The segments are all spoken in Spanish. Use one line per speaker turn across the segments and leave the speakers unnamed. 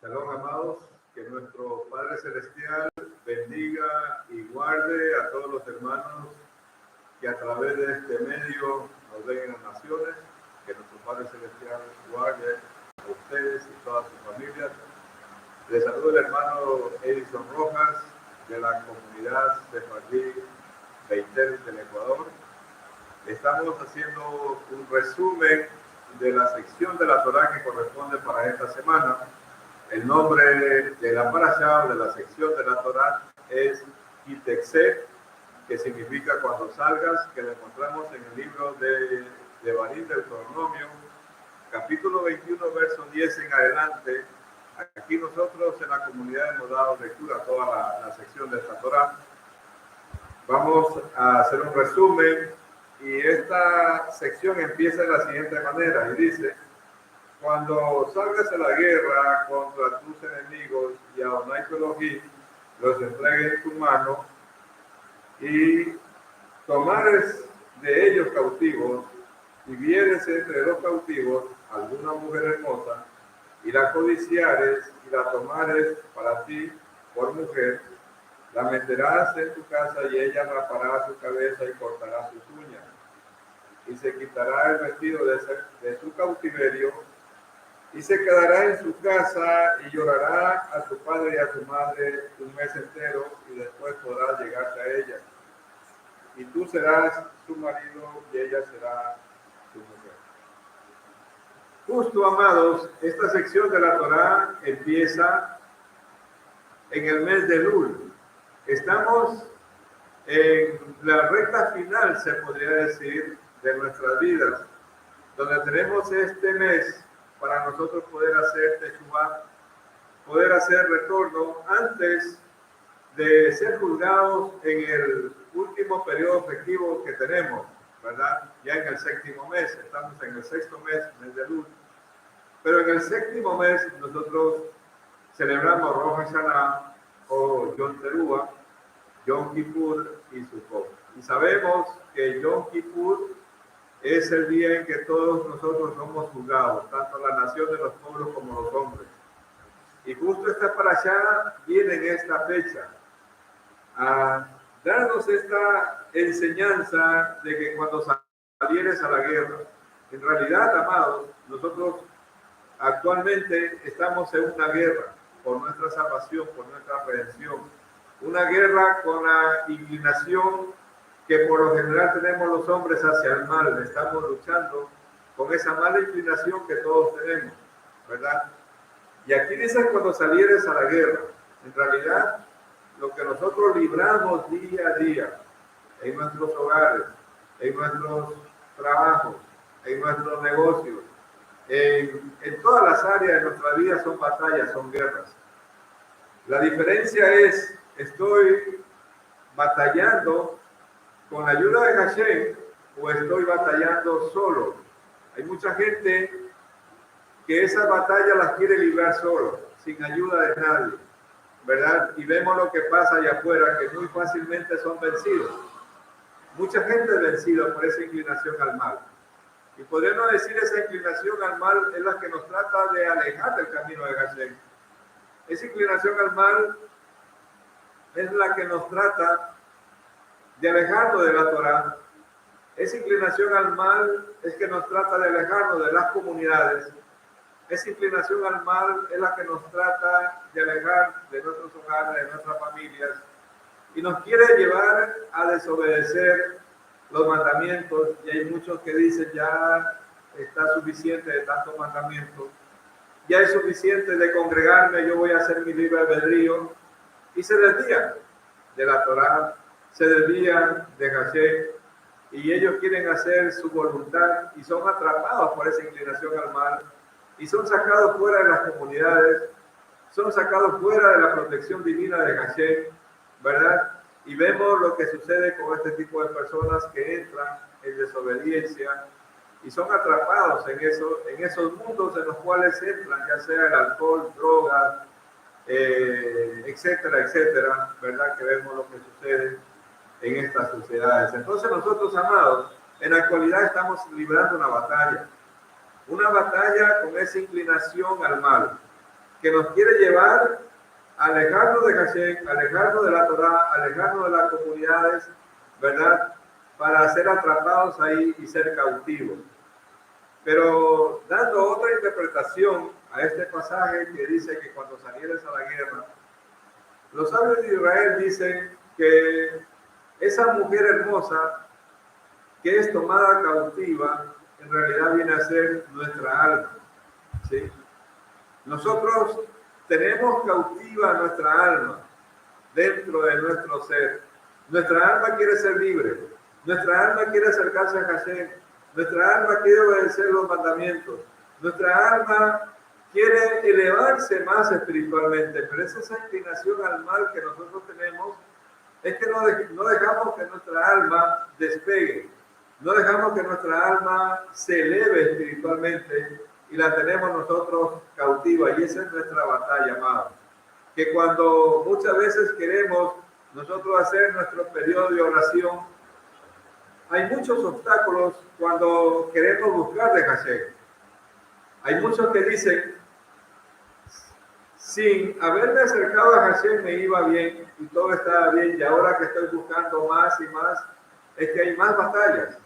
Shalom, amados, que nuestro Padre Celestial bendiga y guarde a todos los hermanos que a través de este medio nos ven en las naciones, que nuestro Padre Celestial guarde a ustedes y todas sus familias. Les saludo el hermano Edison Rojas de la comunidad Sefardí Beitel del Ecuador. Estamos haciendo un resumen de la sección de la Torá que corresponde para esta semana. El nombre de la parashá o de la sección de la Torá es Kitexé, que significa cuando salgas, que lo encontramos en el libro de Barín, Deuteronomio, capítulo 21, verso 10 en adelante. Aquí nosotros en la comunidad hemos dado lectura a toda la sección de esta Torá. Vamos a hacer un resumen y esta sección empieza de la siguiente manera y dice: cuando salgas a la guerra contra tus enemigos y a Adonai tu Elohim los entregue en tu mano y tomares de ellos cautivos y vieres entre los cautivos alguna mujer hermosa y la codiciares y la tomares para ti por mujer, la meterás en tu casa y ella rapará su cabeza y cortará sus uñas y se quitará el vestido de su cautiverio y se quedará en su casa y llorará a su padre y a su madre un mes entero y después podrás llegarte a ella. Y tú serás su marido y ella será su mujer. Justo, amados, esta sección de la Torá empieza en el mes de Elul. Estamos en la recta final, se podría decir, de nuestras vidas, donde tenemos este mes para nosotros poder hacer Teshuvah, poder hacer retorno antes de ser juzgados en el último periodo festivo que tenemos, ¿verdad? Ya en el séptimo mes, estamos en el sexto mes de Elul, pero en el séptimo mes nosotros celebramos Rosh Hashanah o Yom Teruah, Yom Kippur y Sukkot. Y sabemos que Yom Kippur es el día en que todos nosotros somos juzgados, tanto la nación de los pueblos como los hombres. Y justo esta parashá viene en esta fecha a darnos esta enseñanza de que cuando salieres a la guerra, en realidad, amados, nosotros actualmente estamos en una guerra por nuestra salvación, por nuestra redención, una guerra con la inclinación que por lo general tenemos los hombres hacia el mal. Estamos luchando con esa mala inclinación que todos tenemos, ¿verdad? Y aquí dice cuando salieres a la guerra. En realidad, lo que nosotros libramos día a día en nuestros hogares, en nuestros trabajos, en nuestros negocios, en todas las áreas de nuestra vida son batallas, son guerras. La diferencia es, estoy batallando con la ayuda de Hashem o estoy batallando solo. Hay mucha gente que esas batallas las quiere librar solo, sin ayuda de nadie, ¿verdad? Y vemos lo que pasa allá afuera, que muy fácilmente son vencidos. Mucha gente es vencida por esa inclinación al mal. Y podríamos decir, esa inclinación al mal es la que nos trata de alejar del camino de Hashem. Esa inclinación al mal es la que nos trata de alejarnos de la Torá. Esa inclinación al mal es que nos trata de alejarnos de las comunidades. Esa inclinación al mal es la que nos trata de alejar de nuestros hogares, de nuestras familias, y nos quiere llevar a desobedecer los mandamientos. Y hay muchos que dicen, ya está suficiente de tantos mandamientos, ya es suficiente de congregarme, yo voy a hacer mi libre albedrío, y se desvían de la Torá, se desvían de Hashem, y ellos quieren hacer su voluntad y son atrapados por esa inclinación al mal y son sacados fuera de las comunidades, son sacados fuera de la protección divina de Hashem, ¿verdad? Y vemos lo que sucede con este tipo de personas que entran en desobediencia y son atrapados en esos mundos en los cuales entran, ya sea el alcohol, drogas, etcétera, etcétera, ¿verdad? Que vemos lo que sucede en estas sociedades. Entonces nosotros, amados, en la actualidad estamos librando una batalla con esa inclinación al mal, que nos quiere llevar a alejarnos de Hashem, alejarnos de la Torah, alejarnos de las comunidades, ¿verdad? Para ser atrapados ahí y ser cautivos. Pero dando otra interpretación a este pasaje que dice que cuando salieres a la guerra, los sabios de Israel dicen que esa mujer hermosa que es tomada cautiva, en realidad viene a ser nuestra alma, ¿sí? Nosotros tenemos cautiva nuestra alma dentro de nuestro ser. Nuestra alma quiere ser libre. Nuestra alma quiere acercarse a Hashem. Nuestra alma quiere obedecer los mandamientos. Nuestra alma quiere elevarse más espiritualmente, pero esa inclinación al mal que nosotros tenemos es que no dejamos que nuestra alma despegue. No dejamos que nuestra alma se eleve espiritualmente y la tenemos nosotros cautiva. Y esa es nuestra batalla, amado. Que cuando muchas veces queremos nosotros hacer nuestro periodo de oración, hay muchos obstáculos cuando queremos buscar de Hashem. Hay muchos que dicen, sin haberme acercado a Hashem me iba bien y todo estaba bien, y ahora que estoy buscando más y más, es que hay más batallas.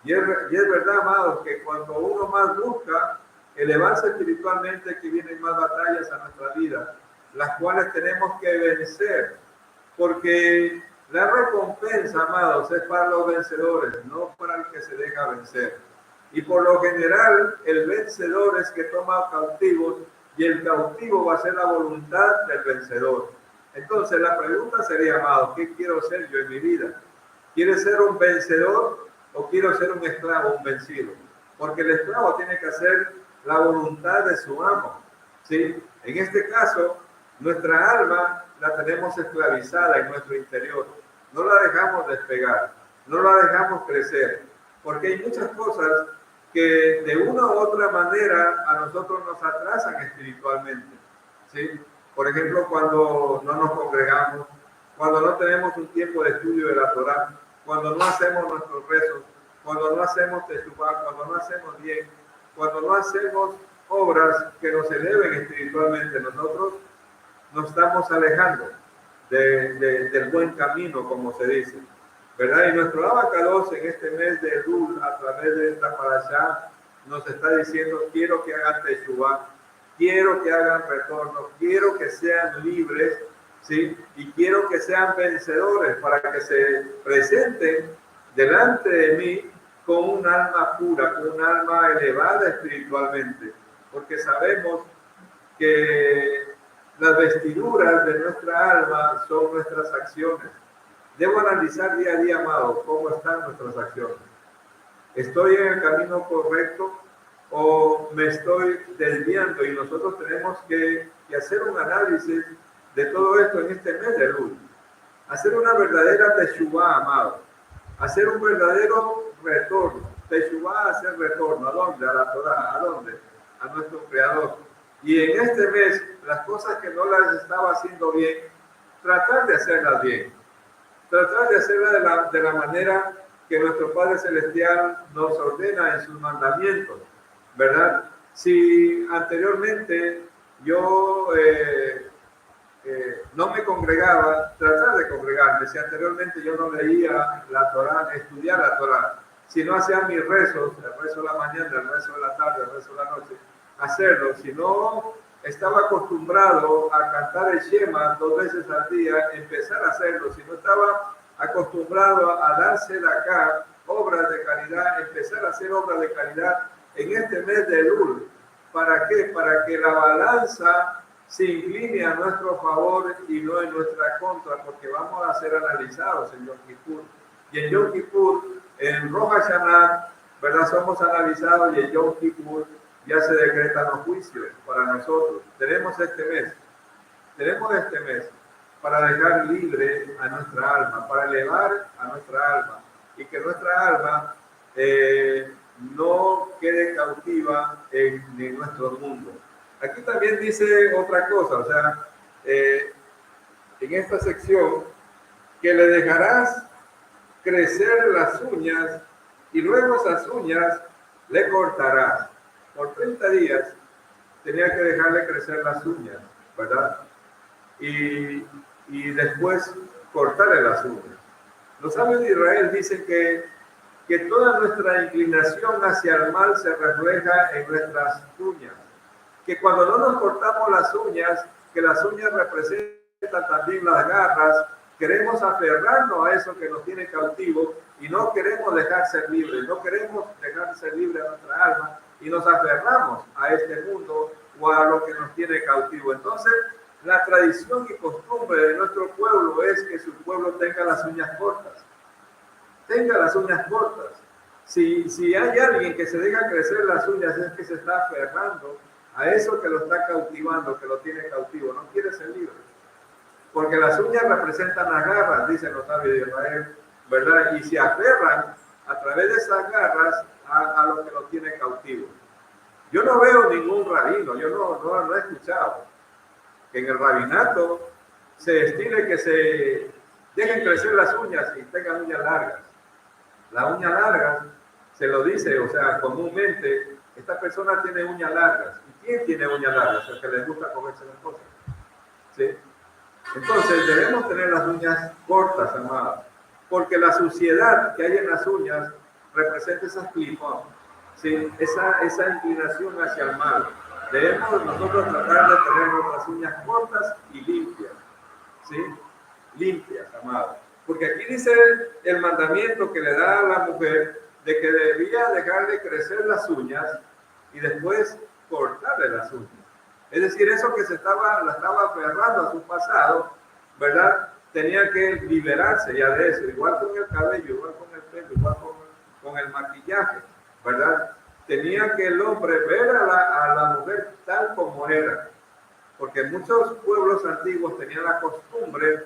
Y es verdad, amados, que cuando uno más busca elevarse espiritualmente, que vienen más batallas a nuestra vida, las cuales tenemos que vencer, porque la recompensa, amados, es para los vencedores, no para el que se deja vencer. Y por lo general, el vencedor es que toma cautivos, y el cautivo va a ser la voluntad del vencedor. Entonces, la pregunta sería, amado, ¿qué quiero ser yo en mi vida? ¿Quieres ser un vencedor o quiero ser un esclavo, un vencido? Porque el esclavo tiene que hacer la voluntad de su amo, ¿sí? En este caso, nuestra alma la tenemos esclavizada en nuestro interior. No la dejamos despegar, no la dejamos crecer, porque hay muchas cosas que de una u otra manera a nosotros nos atrasan espiritualmente, ¿sí? Por ejemplo, cuando no nos congregamos, cuando no tenemos un tiempo de estudio de la Torah, cuando no hacemos nuestros rezos, cuando no hacemos teshuvá, cuando no hacemos bien, cuando no hacemos obras que nos eleven espiritualmente, nosotros nos estamos alejando del buen camino, como se dice, ¿verdad? Y nuestro Abacados en este mes de Elul, a través de esta parashá, nos está diciendo, quiero que hagan teshuvá, quiero que hagan retorno, quiero que sean libres, ¿sí? Y quiero que sean vencedores para que se presenten delante de mí con un alma pura, con un alma elevada espiritualmente, porque sabemos que las vestiduras de nuestra alma son nuestras acciones. Debo analizar día a día, amado, cómo están nuestras acciones. ¿Estoy en el camino correcto o me estoy desviando? Y nosotros tenemos que hacer un análisis de todo esto en este mes de Elul. Hacer una verdadera teshuvá, amado. Hacer un verdadero retorno. Teshuvá, hacer retorno. ¿A dónde? A la Torah. ¿A dónde? A nuestro Creador. Y en este mes, las cosas que no las estaba haciendo bien, tratar de hacerlas bien. Tratar de hacerlas de la manera que nuestro Padre Celestial nos ordena en sus mandamientos, ¿verdad? Si anteriormente yo no me congregaba, tratar de congregarme. Si anteriormente yo no leía la Torah, estudiar la Torah, si no hacía mis rezos, el rezo de la mañana, el rezo de la tarde, el rezo de la noche, hacerlo. Si no estaba acostumbrado a cantar el Shema 2 veces al día, empezar a hacerlo. Si no estaba acostumbrado a darse de acá obras de caridad, empezar a hacer obras de caridad en este mes de Elul. ¿Para qué? Para que la balanza se incline a nuestro favor y no en nuestra contra, porque vamos a ser analizados en Yom Kippur. Y en Yom Kippur, en Rosh Hashanah, ¿verdad? Somos analizados, y en Yom Kippur ya se decretan los juicios para nosotros. Tenemos este mes para dejar libre a nuestra alma, para elevar a nuestra alma, y que nuestra alma no quede cautiva en nuestro mundo. Aquí también dice otra cosa, o sea, en esta sección, que le dejarás crecer las uñas y luego esas uñas le cortarás. Por 30 días tenía que dejarle crecer las uñas, ¿verdad? Y después cortarle las uñas. Los sabios de Israel dicen que toda nuestra inclinación hacia el mal se refleja en nuestras uñas. Que cuando no nos cortamos las uñas, que las uñas representan también las garras, queremos aferrarnos a eso que nos tiene cautivos y no queremos dejar ser libres, no queremos dejar ser libre a nuestra alma y nos aferramos a este mundo o a lo que nos tiene cautivo. Entonces, la tradición y costumbre de nuestro pueblo es que su pueblo tenga las uñas cortas. Tenga las uñas cortas. Si hay alguien que se deja crecer las uñas, es que se está aferrando a eso que lo está cautivando, que lo tiene cautivo. No quiere ser libre. Porque las uñas representan las garras, dicen los sabios de Israel, ¿verdad? Y se aferran a través de esas garras a lo que lo tiene cautivo. Yo no veo ningún rabino, yo no he escuchado que en el rabinato se estile que se dejen crecer las uñas y tengan uñas largas. Las uñas largas, se lo dice, o sea, comúnmente, esta persona tiene uñas largas. ¿Y quién tiene uñas largas? El que les gusta comerse las cosas. ¿Sí? Entonces, debemos tener las uñas cortas, amados, porque la suciedad que hay en las uñas representa esas clipón, ¿sí? Esa inclinación hacia el mal. Debemos nosotros tratar de tener nuestras uñas cortas y limpias, ¿sí? Limpias, amados. Porque aquí dice el mandamiento que le da a la mujer de que debía dejarle crecer las uñas y después cortarle las uñas. Es decir, eso que la estaba aferrando a su pasado, ¿verdad? Tenía que liberarse ya de eso, igual con el cabello, igual con el pelo, igual con el maquillaje, ¿verdad? Tenía que el hombre ver a la mujer tal como era, porque muchos pueblos antiguos tenían la costumbre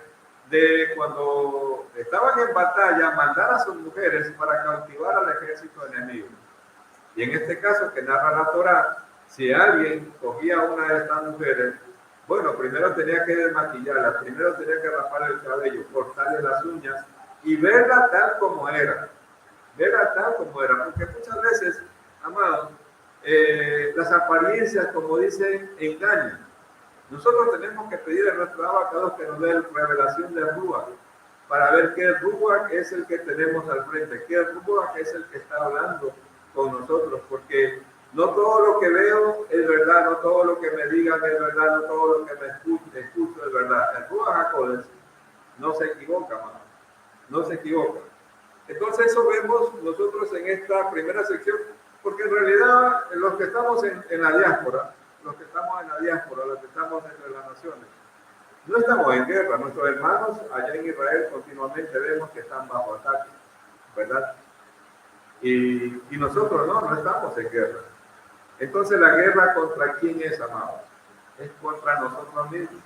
de cuando estaban en batalla mandar a sus mujeres para cautivar al ejército enemigo. Y en este caso que narra la Torá, si alguien cogía a una de estas mujeres, bueno, primero tenía que desmaquillarla, primero tenía que raparle el cabello, cortarle las uñas y verla tal como era. Verla tal como era, porque muchas veces, amados, las apariencias, como dicen, engañan. Nosotros tenemos que pedir a nuestro abacado que nos dé revelación de Ruach, para ver qué Ruach es el que tenemos al frente, qué Ruach es el que está hablando con nosotros, porque no todo lo que veo es verdad, no todo lo que me digan es verdad, no todo lo que me escucho es verdad. El Ruach HaKodesh no se equivoca, mano, no se equivoca. Entonces eso vemos nosotros en esta primera sección, porque en realidad los que estamos en la diáspora, los que estamos entre las naciones, no estamos en guerra. Nuestros hermanos allá en Israel continuamente vemos que están bajo ataque, ¿verdad? Y nosotros no estamos en guerra. Entonces, ¿la guerra contra quién es, amados? Es contra nosotros mismos.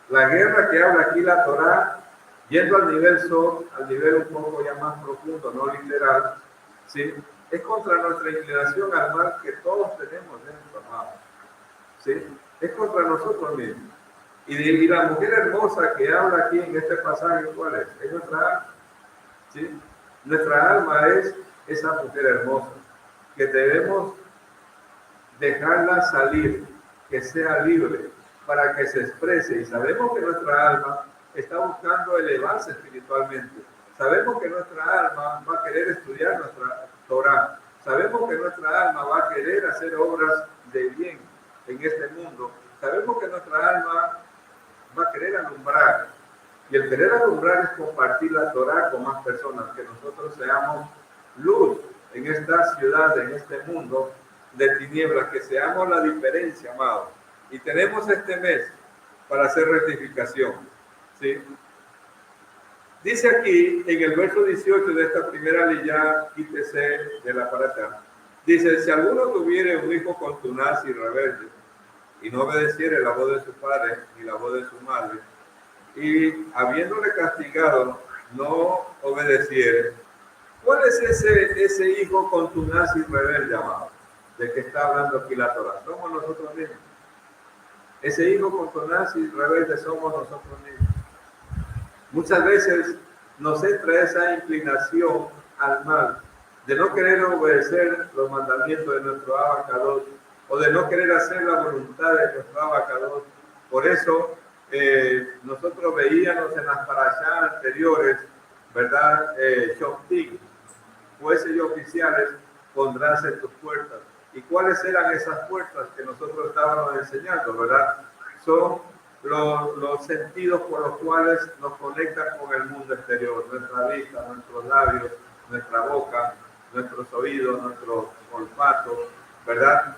La guerra que habla aquí la Torá, yendo al nivel al nivel un poco ya más profundo, no literal, ¿sí? Es contra nuestra inclinación al mal que todos tenemos dentro, amados. ¿Sí? Es contra nosotros mismos. Y la mujer hermosa que habla aquí en este pasaje, ¿cuál es? Es nuestra alma. ¿Sí? Nuestra alma es esa mujer hermosa, que debemos dejarla salir, que sea libre, para que se exprese. Y sabemos que nuestra alma está buscando elevarse espiritualmente. Sabemos que nuestra alma va a querer estudiar nuestra Torá. Sabemos que nuestra alma va a querer hacer obras de bien en este mundo. Sabemos que nuestra alma va a querer alumbrar. Y el querer alumbrar es compartir la Torá con más personas, que nosotros seamos luz en esta ciudad, en este mundo de tinieblas, que seamos la diferencia, amados. Y tenemos este mes para hacer rectificación, ¿sí? Dice aquí, en el verso 18 de esta primera leyá, quítese de la parata, dice, si alguno tuviere un hijo contunaz y rebelde, y no obedeciere la voz de su padre ni la voz de su madre, y habiéndole castigado, no obedeciere, ¿cuál es ese hijo contunaz y rebelde, amado? De que está hablando aquí la Torá. Somos nosotros mismos. Ese hijo contunaz y rebelde somos nosotros mismos. Muchas veces nos entra esa inclinación al mal, de no querer obedecer los mandamientos de nuestro Abacadosh, o de no querer hacer la voluntad de nuestro Abacados. Por eso nosotros veíamos en las parashá anteriores, ¿verdad? Shoftim, jueces y oficiales pondrás en tus puertas. ¿Y cuáles eran esas puertas que nosotros estábamos enseñando, verdad? Son los sentidos por los cuales nos conectan con el mundo exterior, nuestra vista, nuestros labios, nuestra boca, nuestros oídos, nuestro olfato, ¿verdad?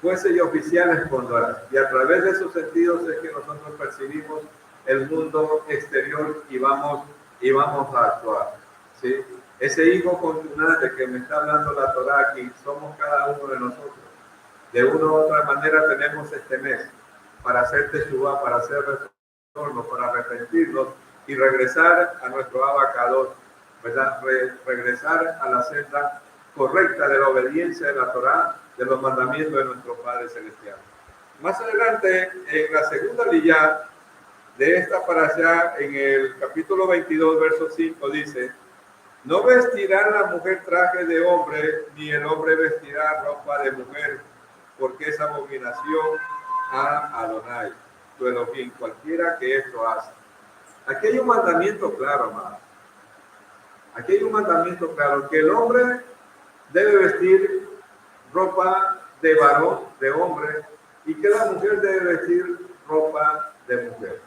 Jueces y oficiales pondrás. Y a través de esos sentidos es que nosotros percibimos el mundo exterior y vamos a actuar, ¿sí? Ese hijo contundente que me está hablando la Torá aquí, somos cada uno de nosotros. De una u otra manera tenemos este mes para hacer teshuvá, para hacer retorno, para arrepentirnos y regresar a nuestro Abacados, ¿verdad? Regresar a la senda correcta de la obediencia de la Torá, de los mandamientos de nuestro Padre Celestial. Más adelante, en la segunda liyá de esta parashá, en el capítulo 22, verso 5, dice: no vestirá la mujer traje de hombre, ni el hombre vestirá ropa de mujer, porque es abominación a Adonai, tu Elohim, cualquiera que esto hace. Aquí hay un mandamiento claro, amado. Aquí hay un mandamiento claro, que el hombre debe vestir ropa de varón, de hombre, y que la mujer debe vestir ropa de mujer.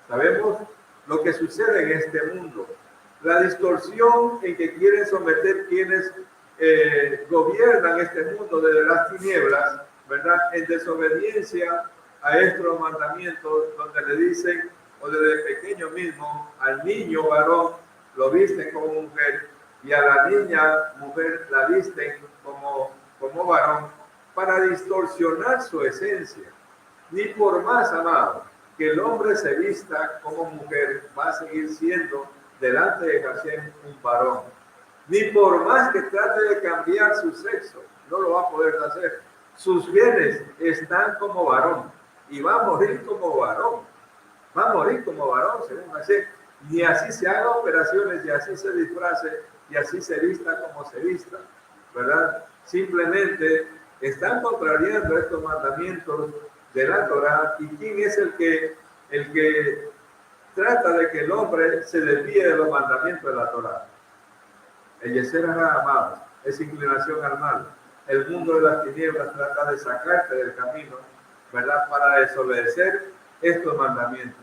Sabemos lo que sucede en este mundo. La distorsión en que quieren someter quienes gobiernan este mundo desde las tinieblas, ¿verdad? En desobediencia a estos mandamientos, donde le dicen, o desde pequeño mismo, al niño varón lo visten como mujer, y a la niña mujer la visten como varón, para distorsionar su esencia. Ni por más, amado, que el hombre se vista como mujer, va a seguir siendo delante de Hashem un varón. Ni por más que trate de cambiar su sexo, no lo va a poder hacer. Sus genes están como varón y va a morir como varón. Va a morir como varón, según Hashem. Y así se haga operaciones, y así se disfrace, y así se vista como se vista, ¿verdad? Simplemente están contrariando estos mandamientos de la Torá. ¿Y quién es el que trata de que el hombre se desvíe de los mandamientos de la Torá? El Yeser Hara, amado, es inclinación al mal. El mundo de las tinieblas trata de sacarte del camino, ¿verdad? Para desobedecer estos mandamientos.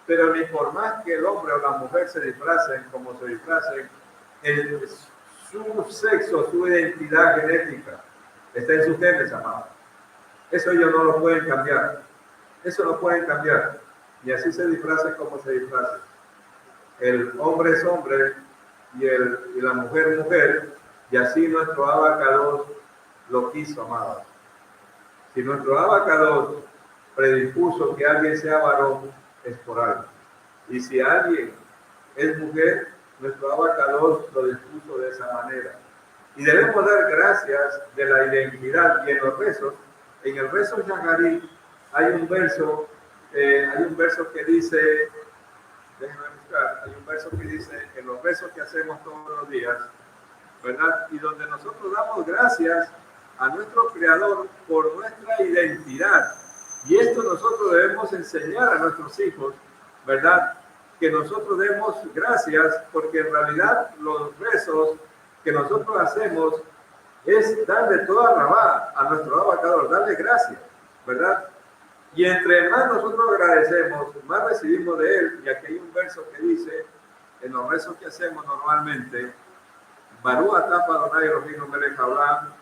Pero ni por más que el hombre o la mujer se disfracen como se disfracen, su sexo, su identidad genética está en sus genes, amado. Eso ellos no lo pueden cambiar. Eso no pueden cambiar. Y así se disfracen como se disfracen. El hombre es hombre y la mujer mujer, y así nuestro Abacados lo quiso, amado. Si nuestro Abacados predispuso que alguien sea varón, es por algo. Y si alguien es mujer, nuestro Abacados lo dispuso de esa manera. Y debemos dar gracias de la identidad. Y en los rezos, en el rezo Yaharí, hay un verso que dice, déjenme buscar, hay un verso que dice, en los rezos que hacemos todos los días, ¿verdad? Y donde nosotros damos gracias a nuestro Creador por nuestra identidad. Y esto nosotros debemos enseñar a nuestros hijos, ¿verdad? Que nosotros demos gracias, porque en realidad los rezos que nosotros hacemos es darle toda rabá a nuestro Abacados, darle gracias, ¿verdad? Y entre más nosotros agradecemos, más recibimos de él. Y aquí hay un verso que dice, en los rezos que hacemos normalmente, Barú Atapa Adonai Elohim Melech Haolam,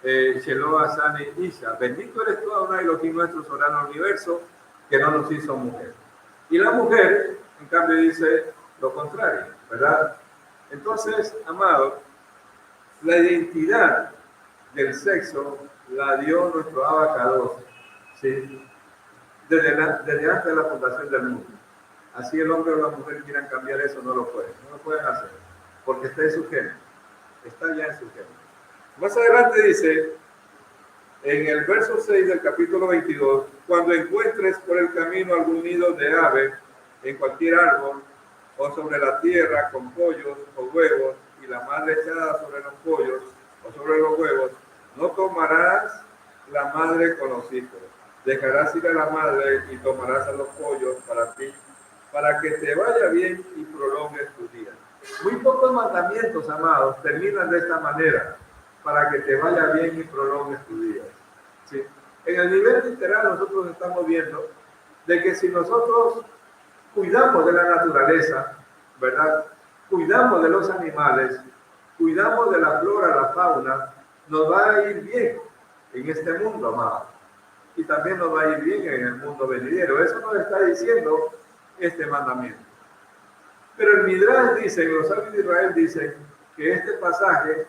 Shelo Asani Isha, bendito eres tú Adonai Elohim nuestro soberano universo, que no nos hizo mujer. Y la mujer, en cambio, dice lo contrario, ¿verdad? Entonces, amado, la identidad del sexo la dio nuestro Abacados, ¿sí? Desde antes de la fundación del mundo. Así el hombre o la mujer quieran cambiar eso, no lo pueden hacer, porque está en su género, está ya en su género. Más adelante dice, en el verso 6 del capítulo 22, cuando encuentres por el camino algún nido de ave en cualquier árbol, o sobre la tierra con pollos o huevos, y la madre echada sobre los pollos o sobre los huevos, no tomarás la madre con los hijos. Dejarás ir a la madre y tomarás a los pollos para ti, para que te vaya bien y prolongues tus días. Muy pocos mandamientos, amados, terminan de esta manera, para que te vaya bien y prolongues tus días. ¿Sí? En el nivel literal nosotros estamos viendo de que si nosotros cuidamos de la naturaleza, ¿verdad? Cuidamos de los animales, cuidamos de la flora, la fauna, nos va a ir bien en este mundo, amado. Y también nos va a ir bien en el mundo venidero. Eso nos está diciendo este mandamiento. Pero el Midrash dice, los sabios de Israel dicen que este pasaje,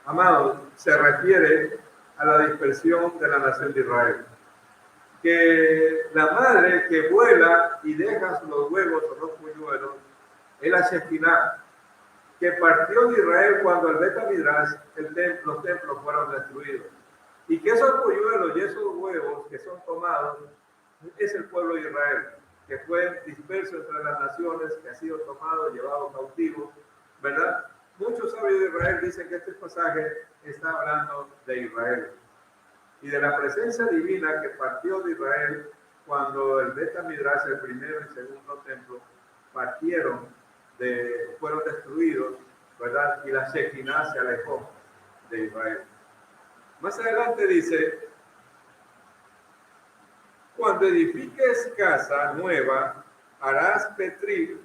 amados, se refiere a la dispersión de la nación de Israel. Que la madre que vuela y deja los huevos o los polluelos es la Shekinah, que partió de Israel cuando el Beta Midrash, los templos fueron destruidos. Y que esos polluelos y esos huevos que son tomados es el pueblo de Israel, que fue disperso entre las naciones, que ha sido tomado, llevado cautivo, ¿verdad? Muchos sabios de Israel dicen que este pasaje está hablando de Israel y de la presencia divina que partió de Israel cuando el Beta Midrash, el primero y segundo templo, fueron destruidos, ¿verdad? Y la Shekinah se alejó de Israel. Más adelante dice, cuando edifiques casa nueva, harás petrir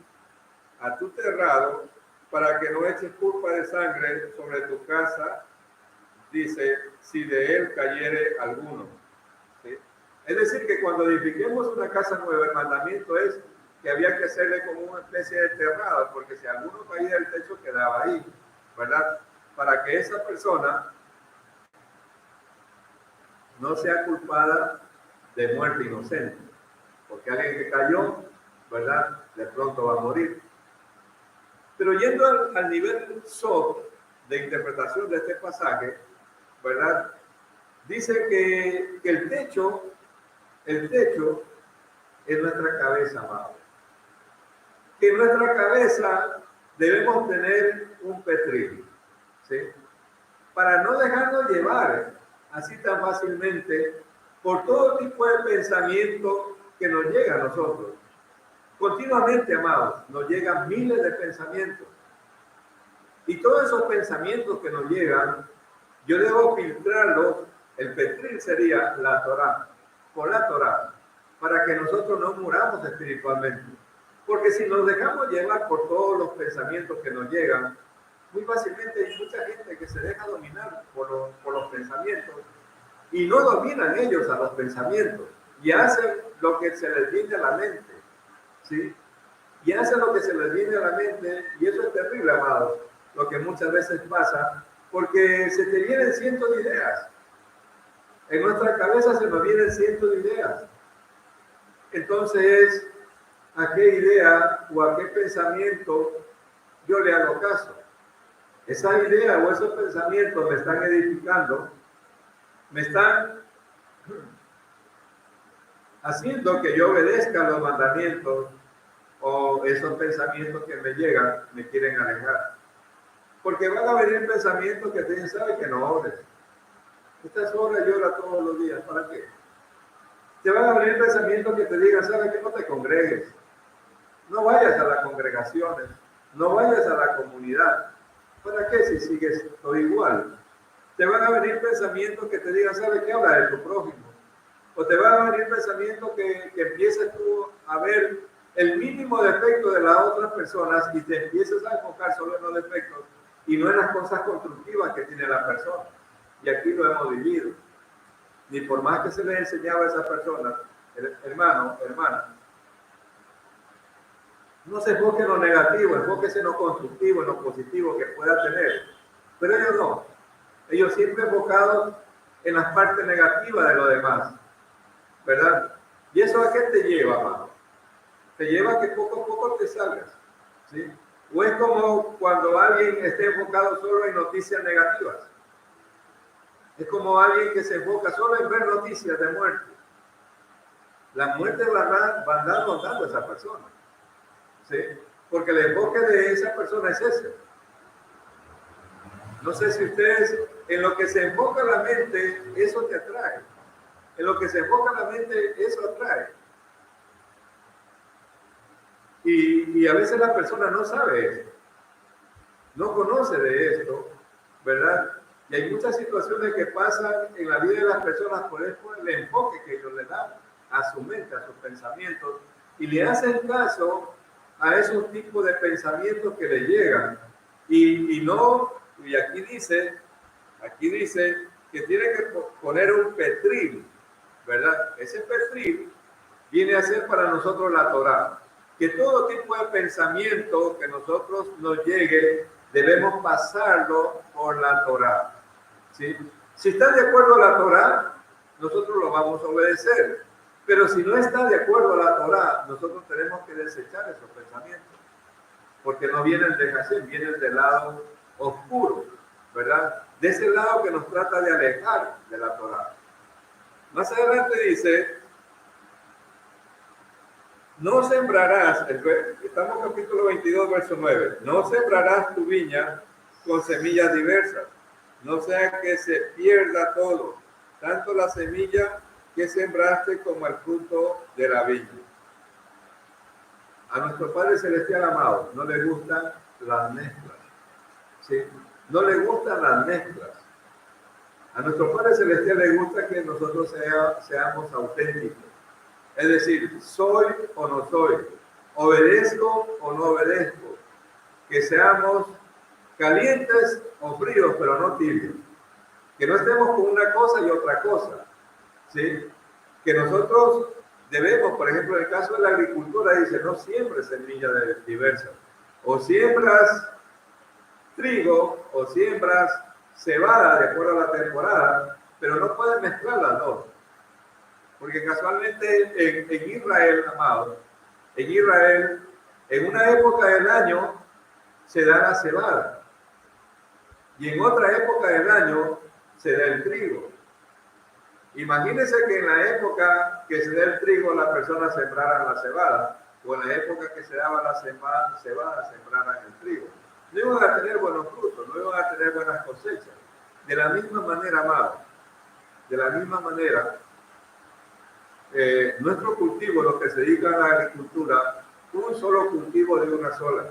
a tu terrado para que no eches culpa de sangre sobre tu casa, dice, si de él cayere alguno. ¿Sí? Es decir, que cuando edifiquemos una casa nueva, el mandamiento es que había que hacerle como una especie de terrado, porque si alguno caía del techo quedaba ahí, ¿verdad? Para que esa persona no sea culpada de muerte inocente, porque alguien que cayó, ¿verdad? De pronto va a morir. Pero yendo al nivel SOT de interpretación de este pasaje, ¿verdad? Dice que el techo es nuestra cabeza, amado. Que en nuestra cabeza debemos tener un petril, ¿sí? Para no dejarnos llevar así tan fácilmente por todo tipo de pensamiento que nos llega a nosotros. Continuamente, amados, nos llegan miles de pensamientos. Y todos esos pensamientos que nos llegan, yo debo filtrarlos. El petril sería la Torá, por la Torá, para que nosotros no muramos espiritualmente. Porque si nos dejamos llevar por todos los pensamientos que nos llegan, muy fácilmente hay mucha gente que se deja dominar por los pensamientos y no dominan ellos a los pensamientos y hacen lo que se les viene a la mente, ¿sí? Y hacen lo que se les viene a la mente y eso es terrible, amados, lo que muchas veces pasa, porque se te vienen cientos de ideas. En nuestra cabeza se nos vienen cientos de ideas. Entonces, ¿a qué idea o a qué pensamiento yo le hago caso? Esa idea o esos pensamientos me están edificando, me están haciendo que yo obedezca los mandamientos, o esos pensamientos que me llegan me quieren alejar. Porque van a venir pensamientos que te dicen, ¿sabes que no ores? Estas horas llora todos los días, ¿para qué? Te van a venir pensamientos que te digan, ¿sabes que no te congregues? No vayas a las congregaciones, no vayas a la comunidad. ¿Para qué si sigues todo igual? Te van a venir pensamientos que te digan, ¿sabes qué? Habla de tu prójimo. O te van a venir pensamientos que empieces tú a ver el mínimo defecto de las otras personas y te empieces a enfocar solo en los defectos y no en las cosas constructivas que tiene la persona. Y aquí lo hemos vivido. Ni por más que se les enseñaba a esas personas, hermano, hermana, no se enfoque en lo negativo, enfóquese en lo constructivo, en lo positivo que pueda tener. Pero ellos no. Ellos siempre enfocados en las partes negativas de lo demás, ¿verdad? ¿Y eso a qué te lleva, mano? Te lleva a que poco a poco te salgas, ¿sí? O es como cuando alguien esté enfocado solo en noticias negativas. Es como alguien que se enfoca solo en ver noticias de muerte. Las muertes van dando a esa persona, ¿sí? Porque el enfoque de esa persona es ese. No sé si ustedes en lo que se enfoca la mente, eso te atrae. En lo que se enfoca la mente, eso atrae. Y a veces la persona no sabe esto, no conoce de esto, ¿verdad? Y hay muchas situaciones que pasan en la vida de las personas por el enfoque que ellos le dan a su mente, a sus pensamientos, y le hacen caso a esos tipos de pensamientos que le llegan. Y aquí dice que tiene que poner un petril, ¿verdad? Ese petril viene a ser para nosotros la Torá. Que todo tipo de pensamiento que nosotros nos llegue, debemos pasarlo por la Torá. ¿Sí? Si está de acuerdo a la Torá, nosotros lo vamos a obedecer. Pero si no está de acuerdo a la Torá, nosotros tenemos que desechar esos pensamientos. Porque no vienen de Hashem, vienen del lado oscuro, ¿verdad? De ese lado que nos trata de alejar de la Torá. Más adelante dice, no sembrarás, estamos en capítulo 22, verso 9, no sembrarás tu viña con semillas diversas, no sea que se pierda todo, tanto la semilla que sembraste como el fruto de la viña. A nuestro Padre Celestial amado no le gustan las mezclas, ¿sí? No le gustan las mezclas. A nuestro Padre Celestial le gusta que nosotros seamos auténticos. Es decir, soy o no soy, obedezco o no obedezco, que seamos calientes o fríos, pero no tibios, que no estemos con una cosa y otra cosa, ¿sí? Que nosotros debemos, por ejemplo, en el caso de la agricultura, dice, no siembres semillas diversas, o siembras trigo o siembras cebada de acuerdo a la temporada, pero no puedes mezclar las dos. Porque casualmente en Israel, amado, en Israel, en una época del año se da la cebada y en otra época del año se da el trigo. Imagínense que en la época que se da el trigo las personas sembraran la cebada, o en la época que se daba la cebada sembraran el trigo. No iban a tener buenos frutos, no iban a tener buenas cosechas. De la misma manera, amado, de la misma manera, nuestro cultivo, los que se dedican a la agricultura, un solo cultivo de una sola,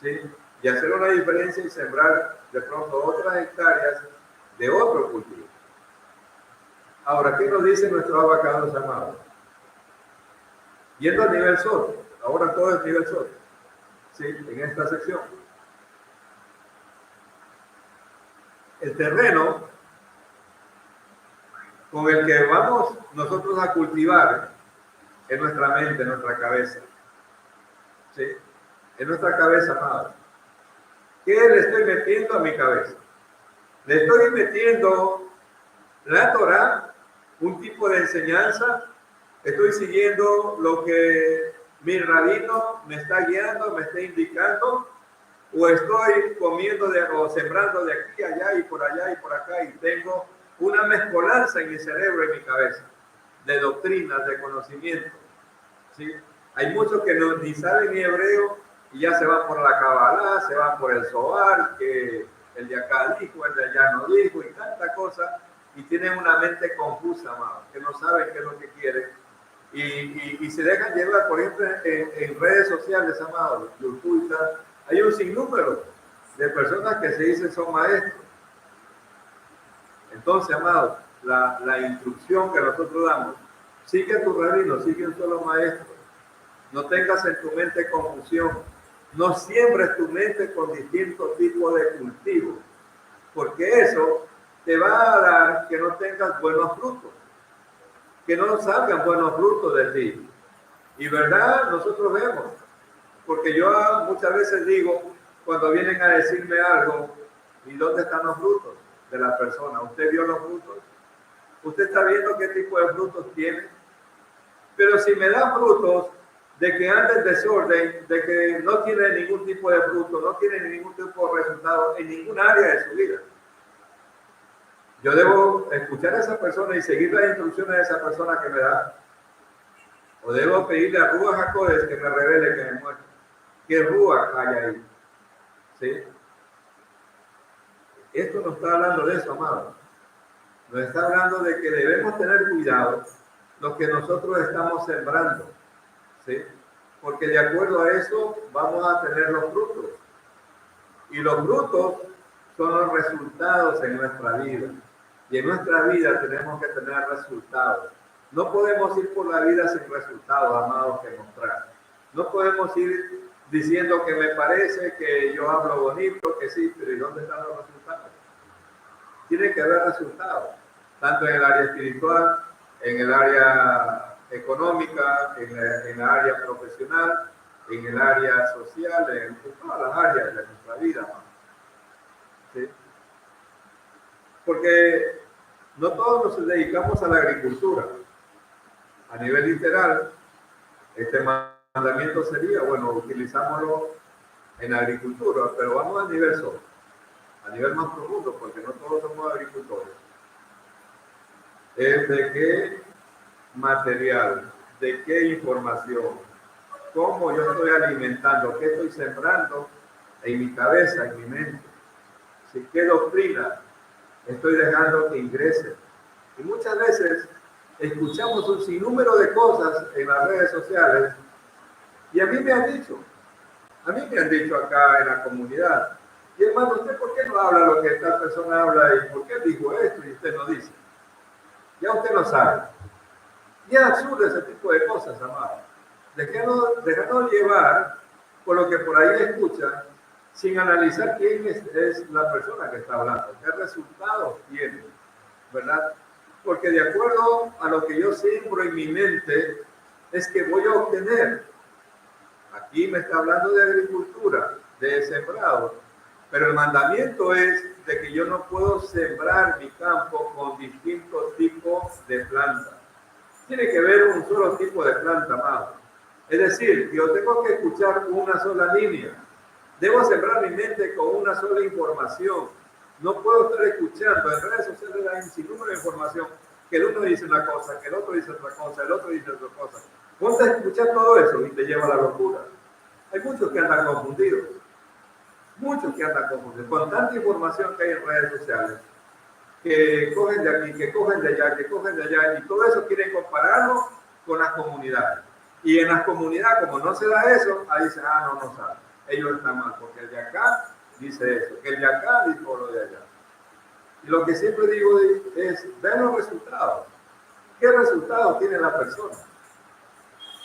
¿sí? Y hacer una diferencia y sembrar de pronto otras hectáreas de otro cultivo. Ahora, ¿qué nos dice nuestro abacados amado? Yendo al nivel SOT, ahora todo es nivel SOT, ¿sí? En esta sección. El terreno con el que vamos nosotros a cultivar en nuestra mente, en nuestra cabeza. ¿Sí? En nuestra cabeza, amado. ¿Qué le estoy metiendo a mi cabeza? Le estoy metiendo la Torá, un tipo de enseñanza. Estoy siguiendo lo que mi rabino me está guiando, me está indicando, o estoy comiendo o sembrando de aquí, allá y por allá y por acá, y tengo una mezcolanza en mi cerebro, en mi cabeza, de doctrinas, de conocimiento. ¿Sí? Hay muchos que ni saben ni hebreo y ya se van por la Kabbalah, se van por el Zohar, que el de acá dijo, el de allá no dijo, y tanta cosa, y tienen una mente confusa, amado, que no saben qué es lo que quieren, y se dejan llevar, por ejemplo, en redes sociales, amado, YouTube y tal, hay un sinnúmero de personas que se dicen son maestros. Entonces, amado, la instrucción que nosotros damos, sigue a tu rabino, sigue un solo maestro. No tengas en tu mente confusión. No siembres tu mente con distintos tipos de cultivos, porque eso te va a dar que no tengas buenos frutos, que no salgan buenos frutos de ti. Y verdad, nosotros vemos, porque yo muchas veces digo, cuando vienen a decirme algo, ¿y dónde están los frutos de la persona? ¿Usted vio los frutos? ¿Usted está viendo qué tipo de frutos tiene? Pero si me da frutos de que anda en desorden, de que no tiene ningún tipo de fruto, no tiene ningún tipo de resultado en ningún área de su vida, yo debo escuchar a esa persona y seguir las instrucciones de esa persona que me da, o debo pedirle a Ruach HaKodesh que me revele, que me muestre qué Ruach hay ahí. ¿Sí? esto no está hablando de eso, amado. Nos está hablando de que debemos tener cuidado lo que nosotros estamos sembrando, ¿sí? Porque de acuerdo a eso vamos a tener los frutos. Y los frutos son los resultados en nuestra vida. Y en nuestra vida tenemos que tener resultados. No podemos ir por la vida sin resultados, amados, que mostrar. No podemos ir diciendo que me parece que yo hablo bonito, que sí, pero ¿y dónde están los resultados? Tiene que haber resultados, tanto en el área espiritual, en el área económica, en la área profesional, en el área social, en todas las áreas de nuestra vida, ¿sí? Porque no todos nos dedicamos a la agricultura. A nivel literal, este mandamiento sería, bueno, utilizámoslo en agricultura, pero vamos a nivel solo, a nivel más profundo, porque no todos somos agricultores. Es de qué material, de qué información, cómo yo estoy alimentando, qué estoy sembrando en mi cabeza, en mi mente, ¿sí? Qué doctrina estoy dejando que ingrese. Y muchas veces escuchamos un sinnúmero de cosas en las redes sociales y a mí me han dicho acá en la comunidad, y hermano, ¿usted por qué no habla lo que esta persona habla y por qué dijo esto y usted no dice? Ya usted lo sabe. Y es absurdo ese tipo de cosas, amado. Déjanos llevar por lo que por ahí escuchan sin analizar quién es la persona que está hablando, qué resultados tiene, ¿verdad? Porque de acuerdo a lo que yo siembro en mi mente, es que voy a obtener. Aquí me está hablando de agricultura, de sembrado, pero el mandamiento es de que yo no puedo sembrar mi campo con distintos tipos de plantas. Tiene que haber un solo tipo de planta, amado. Es decir, yo tengo que escuchar una sola línea. Debo sembrar mi mente con una sola información. No puedo estar escuchando en redes sociales hay un sinnúmero de información que el uno dice una cosa, que el otro dice otra cosa, el otro dice otra cosa. Ponte a escuchar todo eso y te lleva a la locura. Hay muchos que andan confundidos. Con tanta información que hay en redes sociales, que cogen de aquí, que cogen de allá, que cogen de allá, y todo eso quieren compararlo con las comunidades. Y en las comunidades, como no se da eso, ahí dicen, no saben. Ellos están mal, porque el de acá dice eso, que el de acá dice lo de allá. Y lo que siempre digo es, ven los resultados. ¿Qué resultados tiene la persona?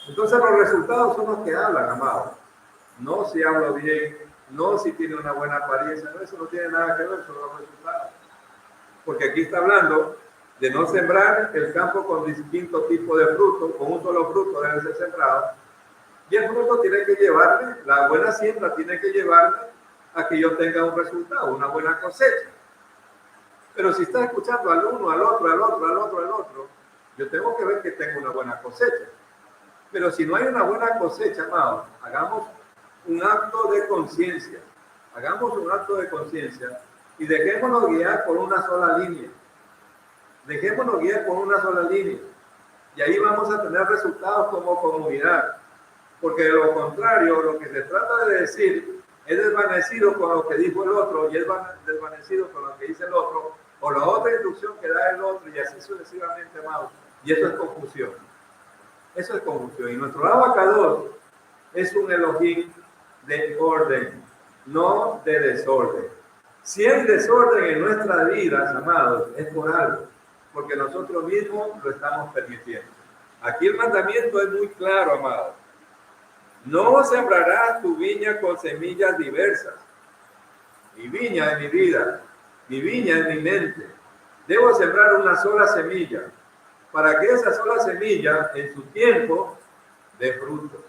Entonces los resultados son los que hablan, amado. No si hablo bien, no si tiene una buena apariencia, no, eso no tiene nada que ver, son los resultados. Porque aquí está hablando de no sembrar el campo con distintos tipos de frutos, con un solo fruto debe ser sembrado. Y el fruto tiene que llevarme, la buena siembra tiene que llevarme a que yo tenga un resultado, una buena cosecha. Pero si está escuchando al uno, al otro, yo tengo que ver que tengo una buena cosecha. Pero si no hay una buena cosecha, amado, hagamos un acto de conciencia. Y dejémonos guiar por una sola línea. Y ahí vamos a tener resultados como comunidad. Porque de lo contrario, lo que se trata de decir es desvanecido con lo que dijo el otro y es desvanecido con lo que dice el otro o la otra instrucción que da el otro y así sucesivamente, amado. Y eso es confusión. Y nuestro Abacados es un Elohim de orden, no de desorden. Si hay desorden en nuestras vidas, amados, es por algo, porque nosotros mismos lo estamos permitiendo. Aquí el mandamiento es muy claro, amados. No sembrarás tu viña con semillas diversas. Mi viña es mi vida, mi viña es mi mente. Debo sembrar una sola semilla, para que esa sola semilla, en su tiempo, dé fruto.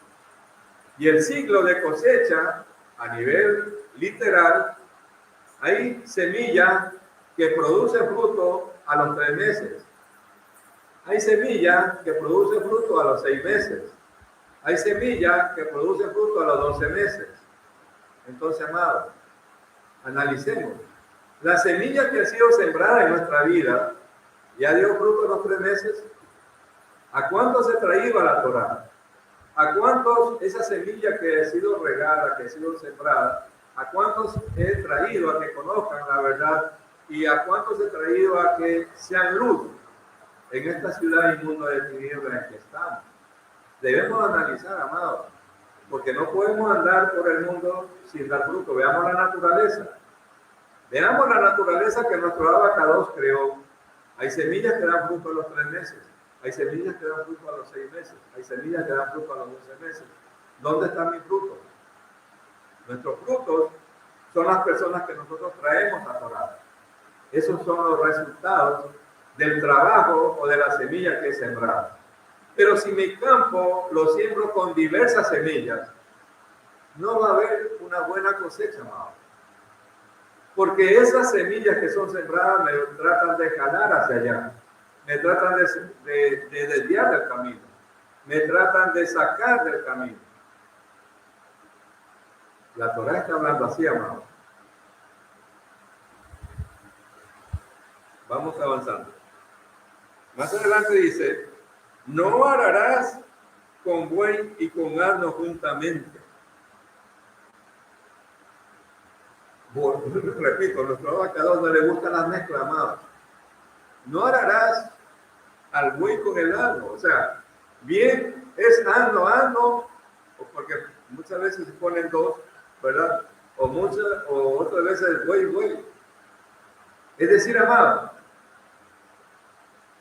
Y el ciclo de cosecha, a nivel literal, hay semilla que produce fruto a los 3 meses. Hay semilla que produce fruto a los 6 meses. Hay semilla que produce fruto a los 12 meses. Entonces, amados, analicemos. La semilla que ha sido sembrada en nuestra vida, ¿ya dio fruto a los 3 meses? ¿A cuántos he traído a la Torá? ¿A cuántos esa semilla que ha sido regada, que ha sido sembrada, a cuántos he traído a que conozcan la verdad ¿Y a cuántos he traído a que sean luz en esta ciudad y mundo de tinieblas en que estamos? Debemos analizar, amados, porque no podemos andar por el mundo sin dar fruto. Veamos la naturaleza. Veamos la naturaleza que nuestro abacados creó. Hay semillas que dan fruto a los 3 meses. Hay semillas que dan fruto a los 6 meses. Hay semillas que dan fruto a los 12 meses. ¿Dónde están mis frutos? Nuestros frutos son las personas que nosotros traemos a Torah. Esos son los resultados del trabajo o de la semilla que he sembrado. Pero si mi campo lo siembro con diversas semillas, no va a haber una buena cosecha, amado. Porque esas semillas que son sembradas me tratan de jalar hacia allá, me tratan de desviar del camino, me tratan de sacar del camino. La Torá está hablando así, amado. Vamos avanzando. Más adelante dice, no ararás con buey y con asno juntamente. Repito, a nuestro abacador no le gustan las mezclas, amado. No ararás al buey con el asno. O sea, bien es asno, porque muchas veces se ponen dos, ¿verdad? O otras veces buey. Es decir, amado,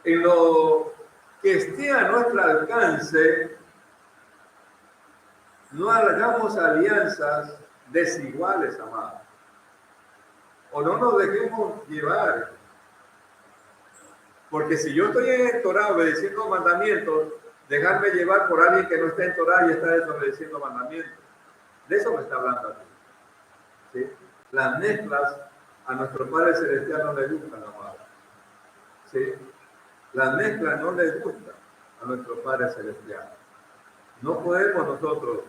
en lo que esté a nuestro alcance, no hagamos alianzas desiguales, amado. O no nos dejemos llevar. Porque si yo estoy en Torah obedeciendo mandamientos, dejarme llevar por alguien que no está en Torah y está desobedeciendo mandamientos. De eso me está hablando aquí. ¿Sí? Las mezclas a nuestro Padre Celestial no le gustan, amado. ¿Sí? Las mezclas no les gustan a nuestro Padre Celestial. No podemos nosotros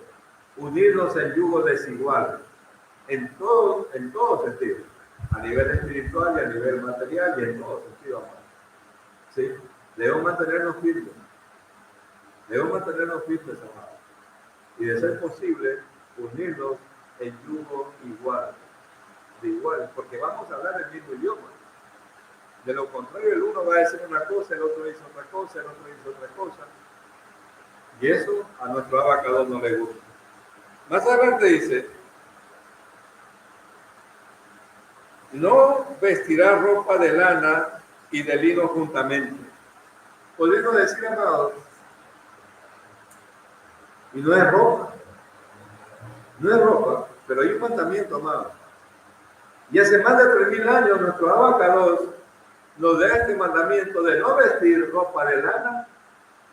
unirnos en yugo desigual en todo sentido, a nivel espiritual y a nivel material y en todo sentido, amado. ¿Sí? Debemos mantenernos firmes. Amados. Y de ser posible, unirnos en yugo igual, porque vamos a hablar el mismo idioma. De lo contrario, el uno va a decir una cosa, el otro dice otra cosa, el otro dice otra cosa. Y eso a nuestro abacador no le gusta. Más adelante dice, no vestirá ropa de lana y de lino juntamente. Podríamos decir, amados, y no es ropa, pero hay un mandamiento, amado. Y hace más de 3000 años nuestro abacador nos da este mandamiento de no vestir ropa de lana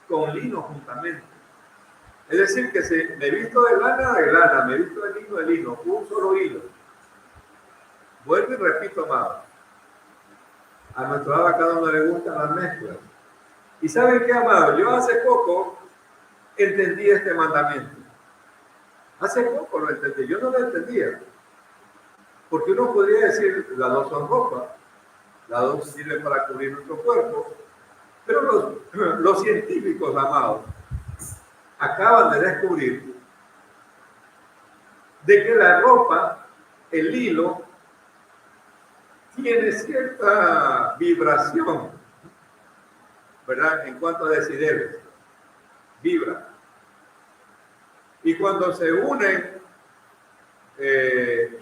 con lino juntamente. Es decir, que si me visto de lana, me visto de lino, un solo hilo. Vuelvo y repito, amado. A nuestro abacador no le gustan las mezclas. ¿Y saben qué, amado? Yo hace poco entendí este mandamiento. Hace poco lo entendí. Yo no lo entendía. Porque uno podría decir, las dos son ropa, las dos sirven para cubrir nuestro cuerpo, pero los científicos, amados, acaban de descubrir de que la ropa, el hilo, tiene cierta vibración, ¿verdad? En cuanto a decibeles, vibra. Y cuando se unen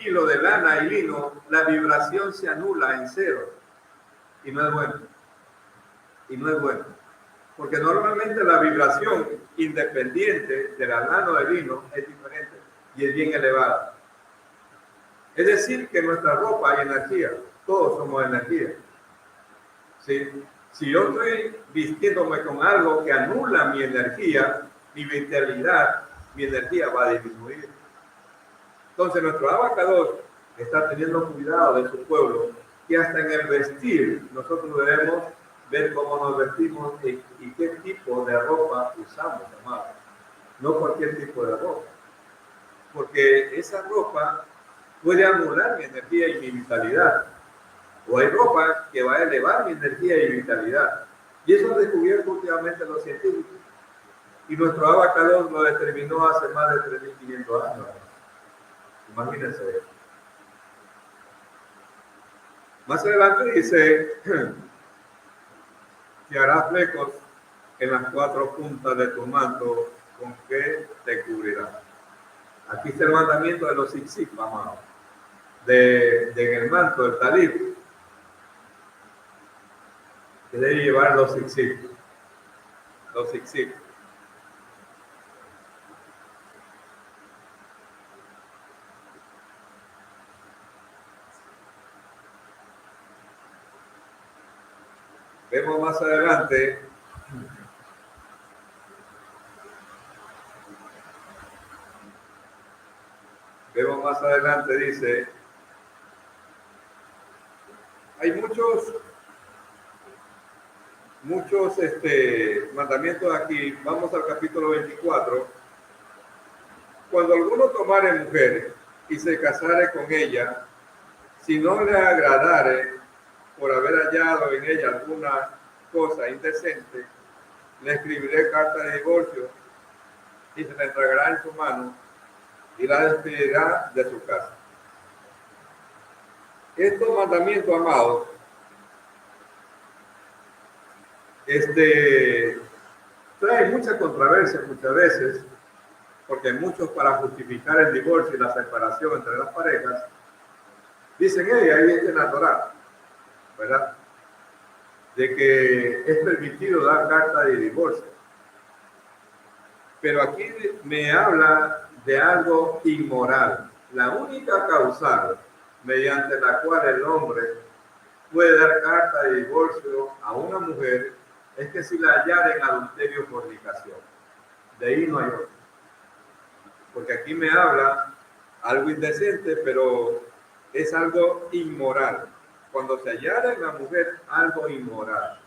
hilo de lana y lino, la vibración se anula en cero. Y no es bueno. Porque normalmente la vibración independiente de la lana o del lino es diferente y es bien elevada. Es decir, que en nuestra ropa hay energía. Todos somos energía. ¿Sí? Si yo estoy vistiéndome con algo que anula mi energía, mi vitalidad, mi energía va a disminuir. Entonces nuestro abacador está teniendo cuidado de su pueblo, que hasta en el vestir nosotros debemos ver cómo nos vestimos y qué tipo de ropa usamos, amados. No cualquier tipo de ropa. Porque esa ropa puede anular mi energía y mi vitalidad. O hay ropa que va a elevar mi energía y vitalidad. Y eso ha descubierto últimamente los científicos. Y nuestro abacador lo determinó hace más de 3500 años. Imagínense eso. Más adelante dice que harás flecos en las 4 puntas de tu manto con que te cubrirás. Aquí está el mandamiento de los tzitzit, amado, de el manto, el talib, que debe llevar los tzitzit. Los tzitzit. Vemos más adelante dice, hay muchos mandamientos aquí. Vamos al capítulo 24. Cuando alguno tomare mujer y se casare con ella, si no le agradare por haber hallado en ella alguna cosa indecente, le escribiré carta de divorcio y se la entregará en su mano y la despedirá de su casa. Estos mandamientos, amados, trae mucha controversia muchas veces, porque muchos, para justificar el divorcio y la separación entre las parejas, dicen, ahí está en la Torá, ¿verdad?, de que es permitido dar carta de divorcio. Pero aquí me habla de algo inmoral. La única causal mediante la cual el hombre puede dar carta de divorcio a una mujer es que si la hallara en adulterio o fornicación. De ahí no hay otro. Porque aquí me habla algo indecente, pero es algo inmoral. Cuando se hallara en la mujer algo inmoral.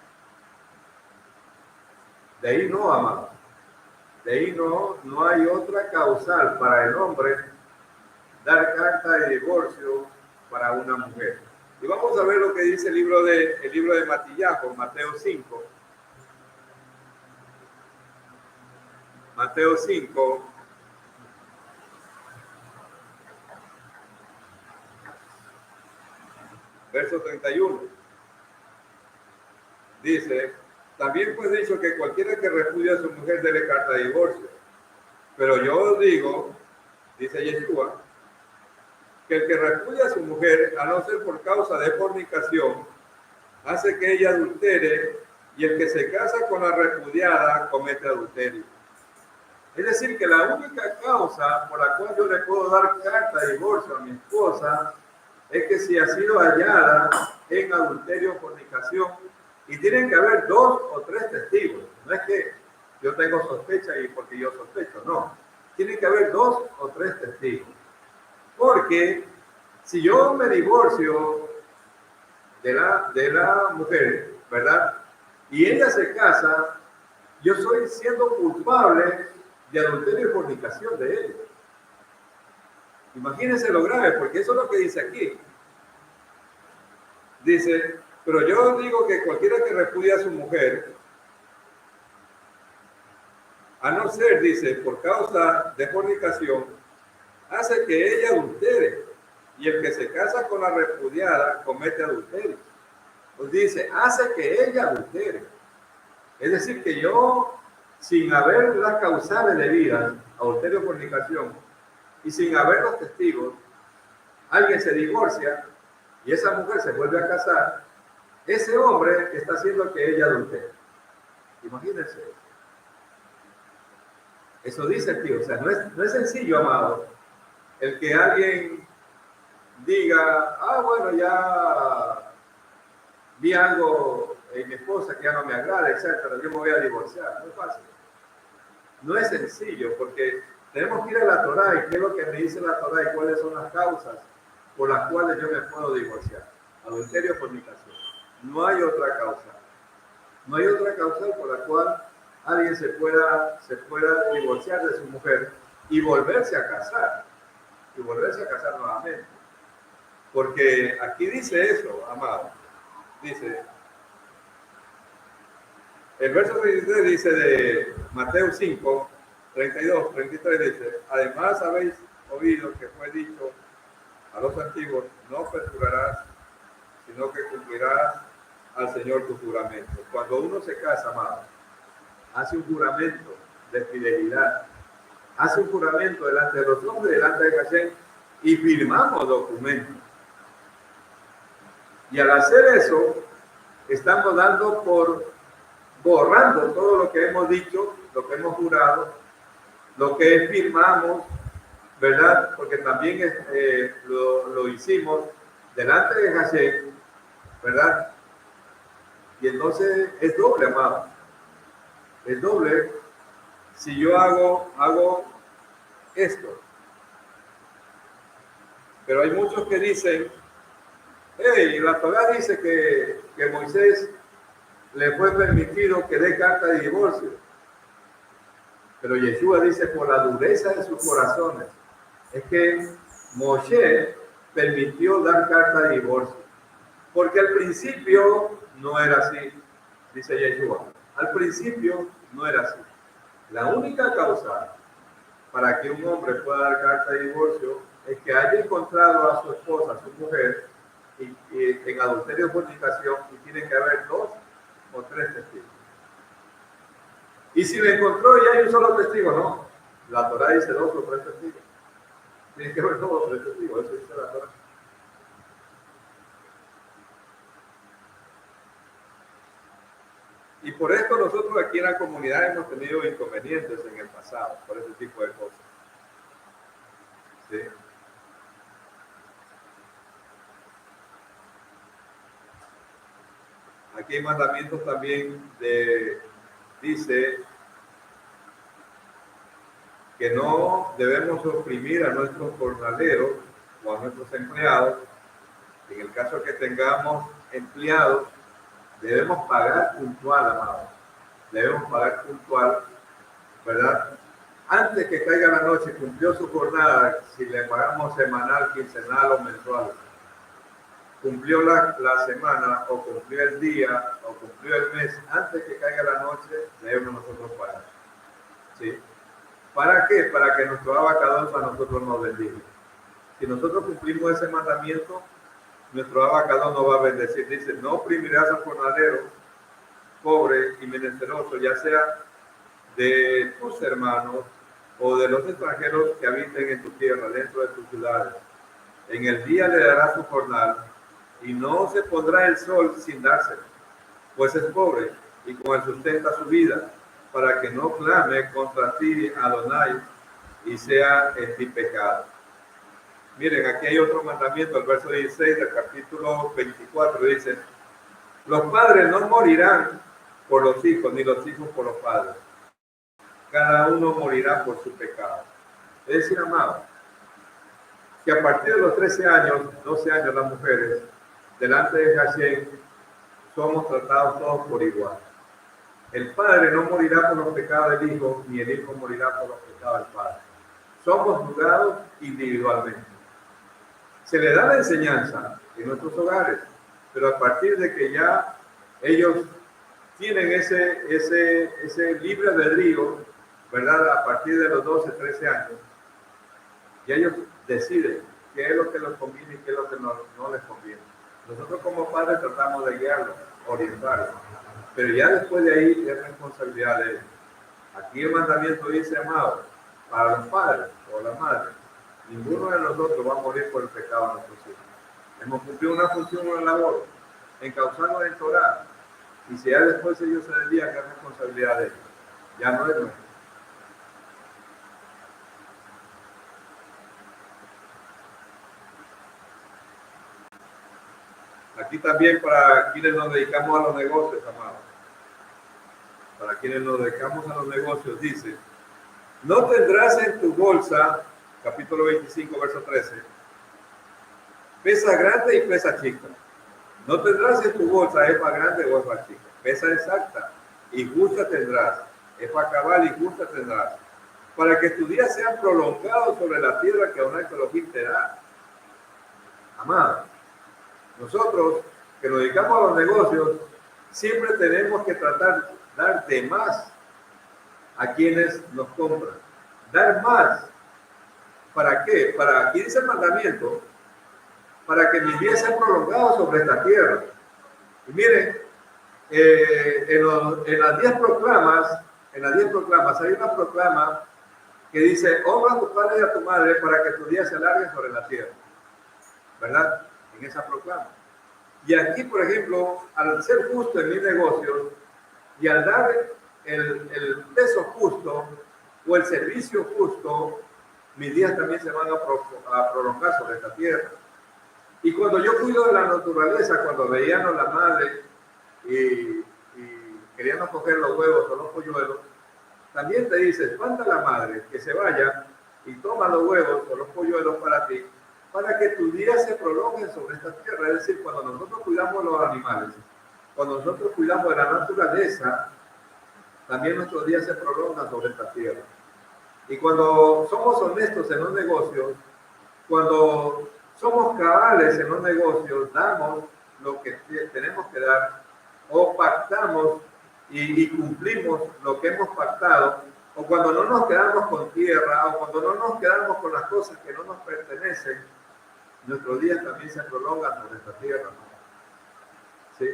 De ahí no, amado. De ahí no hay otra causal para el hombre dar carta de divorcio para una mujer. Y vamos a ver lo que dice el libro de Matillajo, Mateo 5. Mateo 5. Verso 31. Dice, también fue dicho que cualquiera que repudia a su mujer dele carta de divorcio. Pero yo os digo, dice Yeshua, que el que repudia a su mujer, a no ser por causa de fornicación, hace que ella adultere, y el que se casa con la repudiada comete adulterio. Es decir, que la única causa por la cual yo le puedo dar carta de divorcio a mi esposa es que si ha sido hallada en adulterio o fornicación, y tienen que haber 2 o 3 testigos. No es que yo tengo sospecha y porque yo sospecho, no. Tienen que haber 2 o 3 testigos. Porque si yo me divorcio de la mujer, ¿verdad?, y ella se casa, yo soy siendo culpable de adulterio y fornicación de ella. Imagínense lo grave, porque eso es lo que dice aquí. Dice, pero yo digo que cualquiera que repudia a su mujer, a no ser, dice, por causa de fornicación, hace que ella adultere, y el que se casa con la repudiada comete adulterio. Pues dice, hace que ella adultere. Es decir, que yo, sin haber las causales debidas, adulterio o fornicación, y sin haber los testigos, alguien se divorcia y esa mujer se vuelve a casar, ese hombre está haciendo que ella adultere. Imagínense. Eso dice aquí, o sea, no es sencillo, amado, el que alguien diga, bueno, ya vi algo en mi esposa que ya no me agrada, etcétera, yo me voy a divorciar. No es fácil. No es sencillo, porque tenemos que ir a la Torá y qué es lo que me dice la Torá y cuáles son las causas por las cuales yo me puedo divorciar. Adulterio o fornicación. No hay otra causa. No hay otra causa por la cual alguien se pueda divorciar de su mujer y volverse a casar. Y volverse a casar nuevamente. Porque aquí dice eso, amado. Dice, el verso 33 dice de Mateo 5, 32, 33 dice, además habéis oído que fue dicho a los antiguos, no perjurarás, sino que cumplirás al Señor tu juramento. Cuando uno se casa, amado, hace un juramento de fidelidad, hace un juramento delante de los hombres, delante de Hashem, y firmamos documentos. Y al hacer eso, estamos dando borrando todo lo que hemos dicho, lo que hemos jurado, lo que firmamos, ¿verdad? Porque también lo hicimos delante de Hashem, ¿verdad? Y entonces es doble, amado. Es doble si yo hago esto. Pero hay muchos que dicen, hey, la Torá dice que Moisés le fue permitido que dé carta de divorcio. Pero Yeshua dice, por la dureza de sus corazones, es que Moshe permitió dar carta de divorcio. Porque al principio no era así, dice Yeshua. Al principio no era así. La única causa para que un hombre pueda dar carta de divorcio es que haya encontrado a su esposa, a su mujer, y en adulterio o fornicación, y tiene que haber 2 o 3 testigos. Y si le encontró y hay un solo testigo, no. La Torá dice 2 o 3 testigos. Tiene que haber 2 o 3 testigos, eso dice la Torá. Y por esto nosotros aquí en la comunidad hemos tenido inconvenientes en el pasado, por ese tipo de cosas. ¿Sí? Aquí hay mandamientos también dice que no debemos oprimir a nuestros jornaleros o a nuestros empleados. En el caso que tengamos empleados, debemos pagar puntual, amado. Debemos pagar puntual, ¿verdad? Antes que caiga la noche, cumplió su jornada, si le pagamos semanal, quincenal o mensual. Cumplió la semana, o cumplió el día, o cumplió el mes, antes que caiga la noche, debemos nosotros pagar. ¿Sí? ¿Para qué? Para que nuestro abacados a nosotros nos bendiga. Si nosotros cumplimos ese mandamiento, nuestro abacado nos va a bendecir. Dice, no oprimirás al jornalero, pobre y menesteroso, ya sea de tus hermanos o de los extranjeros que habiten en tu tierra, dentro de tus ciudades. En el día le darás su jornal, y no se pondrá el sol sin dárselo, pues es pobre y con él sustenta su vida, para que no clame contra ti Adonai y sea en ti pecado. Miren, aquí hay otro mandamiento, el verso 16 del capítulo 24 dice, los padres no morirán por los hijos, ni los hijos por los padres. Cada uno morirá por su pecado. Es decir, amado, que a partir de los 13 años, 12 años las mujeres, delante de Hashem, somos tratados todos por igual. El padre no morirá por los pecados del hijo, ni el hijo morirá por los pecados del padre. Somos juzgados individualmente. Se le da la enseñanza en nuestros hogares, pero a partir de que ya ellos tienen ese libre albedrío, ¿verdad? A partir de los 12, 13 años, y ellos deciden qué es lo que les conviene y qué es lo que no les conviene. Nosotros como padres tratamos de guiarlos, orientarlos, pero ya después de ahí es responsabilidad de ellos. Aquí el mandamiento dice, amado, para los padres o las madres, ninguno de nosotros va a morir por el pecado de nuestros hijos. Hemos cumplido una función, una labor, encauzarnos en Torah, y si ya después ellos se desvían, es responsabilidad de ellos, ya no es nuestra. Aquí también para quienes nos dedicamos a los negocios, amados. Para quienes nos dedicamos a los negocios, dice, no tendrás en tu bolsa, capítulo 25, verso 13, pesa grande y pesa chica. No tendrás en tu bolsa efa grande o efa chica. Pesa exacta y justa tendrás. Efa cabal y justa tendrás. Para que tus días sean prolongados sobre la tierra que Adonai Elohim te da. Amado, nosotros que nos dedicamos a los negocios, siempre tenemos que tratar de dar de más a quienes nos compran. Dar más. ¿Para qué? Para aquí dice el mandamiento para que mis días sean prolongados sobre esta tierra. Y miren, en las 10 proclamas, hay una proclama que dice: honra a tu padre y a tu madre para que tus días se alarguen sobre la tierra, ¿verdad? En esa proclama. Y aquí, por ejemplo, al ser justo en mis negocios y al dar el peso justo o el servicio justo, mis días también se van a prolongar sobre esta tierra. Y cuando yo cuido de la naturaleza, cuando veíamos la madre y queríamos coger los huevos o los polluelos, también te dice: espanta a la madre que se vaya y toma los huevos o los polluelos para ti, para que tus días se prolonguen sobre esta tierra. Es decir, cuando nosotros cuidamos los animales, cuando nosotros cuidamos de la naturaleza, también nuestros días se prolongan sobre esta tierra. Y cuando somos honestos en los negocios, cuando somos cabales en los negocios, damos lo que tenemos que dar, o pactamos y cumplimos lo que hemos pactado, o cuando no nos quedamos con tierra, o cuando no nos quedamos con las cosas que no nos pertenecen, nuestros días también se prolongan sobre esta tierra. ¿Sí?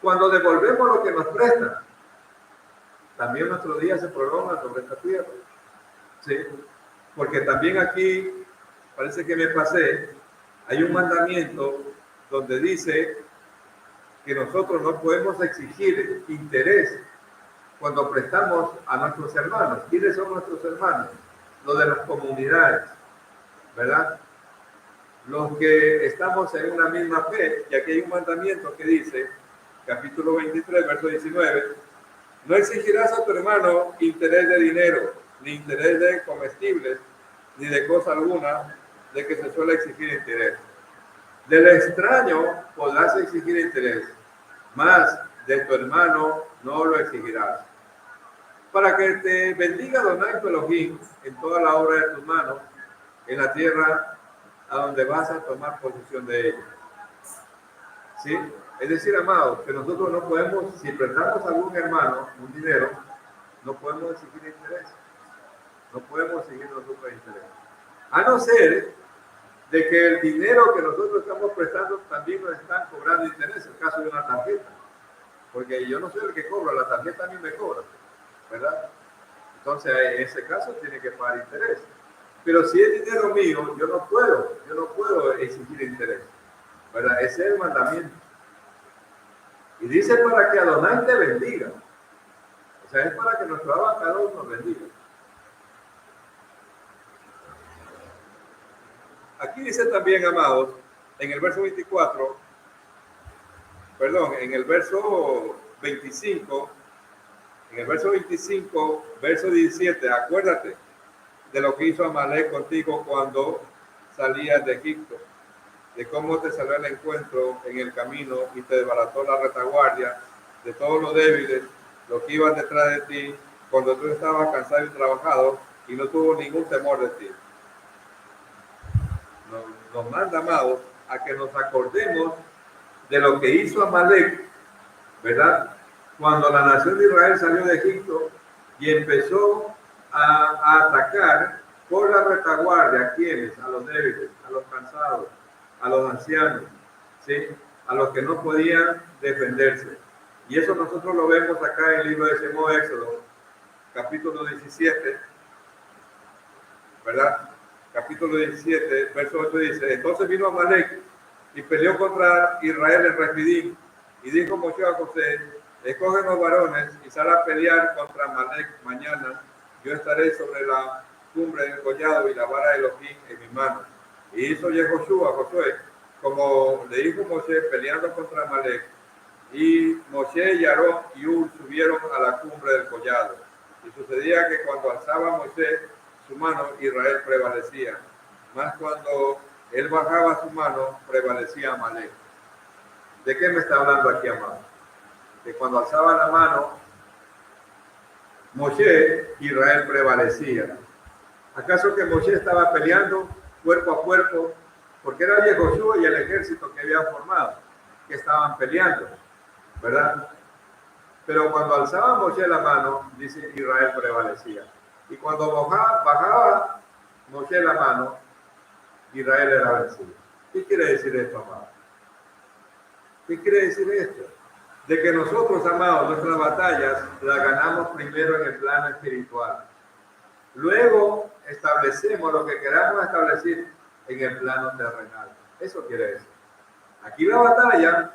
Cuando devolvemos lo que nos prestan, también nuestros días se prolongan sobre esta tierra. ¿Sí? Porque también aquí, parece que me pasé, hay un mandamiento donde dice que nosotros no podemos exigir interés cuando prestamos a nuestros hermanos. ¿Quiénes son nuestros hermanos? Los de las comunidades, ¿verdad? Los que estamos en una misma fe. Y aquí hay un mandamiento que dice, capítulo 23, verso 19, no exigirás a tu hermano interés de dinero, ni interés de comestibles, ni de cosa alguna de que se suele exigir interés. Del extraño podrás exigir interés, mas de tu hermano no lo exigirás. Para que te bendiga Adonai tu Elohim en toda la obra de tus manos, en la tierra a donde vas a tomar posesión de ella. ¿Sí? Es decir, amados, que nosotros no podemos, si prestamos a algún hermano un dinero, no podemos exigir interés. No podemos exigir nosotros interés. A no ser de que el dinero que nosotros estamos prestando también nos están cobrando interés, en el caso de una tarjeta. Porque yo no soy el que cobra, la tarjeta a mí me cobra, ¿verdad? Entonces, en ese caso tiene que pagar interés. Pero si es dinero mío, yo no puedo exigir interés, ¿verdad? Ese es el mandamiento. Y dice para que Adonai te bendiga. O sea, es para que nuestro abacador nos bendiga. Aquí dice también, amados, en el verso 24, perdón, en el verso 25, verso 17, acuérdate de lo que hizo Amalek contigo cuando salías de Egipto, de cómo te salió el encuentro en el camino y te desbarató la retaguardia, de todos los débiles, los que iban detrás de ti, cuando tú estabas cansado y trabajado y no tuvo ningún temor de ti. Nos manda, amados, a que nos acordemos de lo que hizo Amalek, ¿verdad? Cuando la nación de Israel salió de Egipto y empezó a atacar por la retaguardia. ¿A quiénes? A los débiles, a los cansados, a los ancianos, ¿sí? A los que no podían defenderse. Y eso nosotros lo vemos acá en el libro de Shemot, Éxodo, capítulo 17, ¿verdad? Capítulo 17, verso 8 dice: entonces vino Amalek y peleó contra Israel en Refidim, y dijo Moshe a José: escogen los varones y sal a pelear contra Amalek mañana. Yo estaré sobre la cumbre del collado y la vara de Elohim en mi mano. Y hizo Yehoshua a Josué como le dijo Moshe, peleando contra Amalek. Y Moshe y Aarón y Ur subieron a la cumbre del collado. Y sucedía que cuando alzaba Moshe su mano, Israel prevalecía. Mas cuando él bajaba su mano, prevalecía Amalek. ¿De qué me está hablando aquí, amado? Que cuando alzaba la mano Moshe, Israel prevalecía. ¿Acaso que Moshe estaba peleando cuerpo a cuerpo? Porque era Yehoshua y el ejército que habían formado, que estaban peleando, ¿verdad? Pero cuando alzaba Moshe la mano, dice, Israel prevalecía. Y cuando bajaba Moshe la mano, Israel era vencido. ¿Qué quiere decir esto, amado? ¿Qué quiere decir esto? De que nosotros, amados, nuestras batallas las ganamos primero en el plano espiritual. Luego establecemos lo que queramos establecer en el plano terrenal. Eso quiere decir. Aquí la batalla,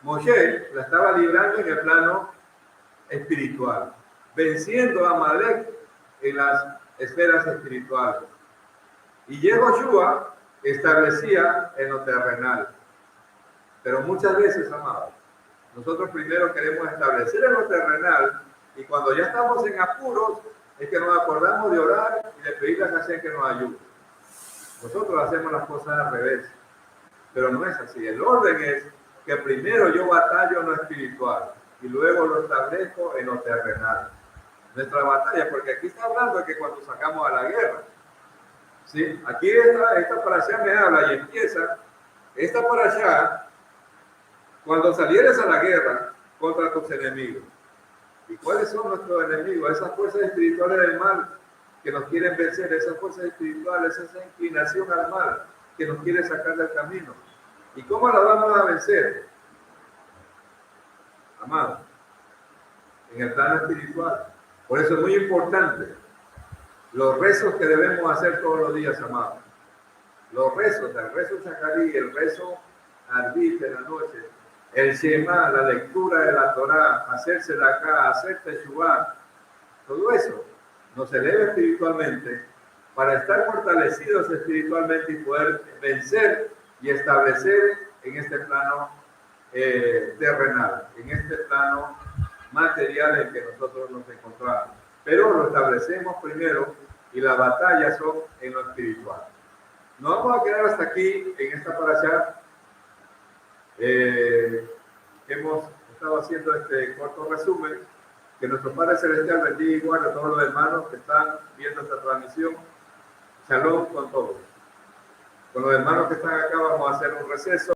Moshe la estaba librando en el plano espiritual, venciendo a Amalek en las esferas espirituales. Y Yehoshua establecía en lo terrenal. Pero muchas veces, amados, nosotros primero queremos establecer en lo terrenal y cuando ya estamos en apuros es que nos acordamos de orar y de pedirle a Hashem que nos ayude. Nosotros hacemos las cosas al revés, pero no es así. El orden es que primero yo batallo en lo espiritual y luego lo establezco en lo terrenal. Nuestra batalla, porque aquí está hablando de que cuando sacamos a la guerra, ¿sí? Aquí esta parasha me habla y empieza, esta parasha, cuando salieres a la guerra contra tus enemigos. ¿Y cuáles son nuestros enemigos? Esas fuerzas espirituales del mal que nos quieren vencer, esas fuerzas espirituales, esa inclinación al mal que nos quiere sacar del camino. ¿Y cómo la vamos a vencer? Amado, en el plano espiritual. Por eso es muy importante los rezos que debemos hacer todos los días, amado. Los rezos, el rezo Shacharí, el rezo Arbit en la noche, el Shema, la lectura de la Torá, hacerse de acá, hacer Teshuvah, todo eso nos eleva espiritualmente para estar fortalecidos espiritualmente y poder vencer y establecer en este plano terrenal, en este plano material en que nosotros nos encontramos. Pero lo establecemos primero y las batallas son en lo espiritual. Nos vamos a quedar hasta aquí en esta parasha. Hemos estado haciendo este corto resumen. Que nuestro Padre Celestial bendiga igual a todos los hermanos que están viendo esta transmisión. Shalom con todos. Con los hermanos que están acá vamos a hacer un receso.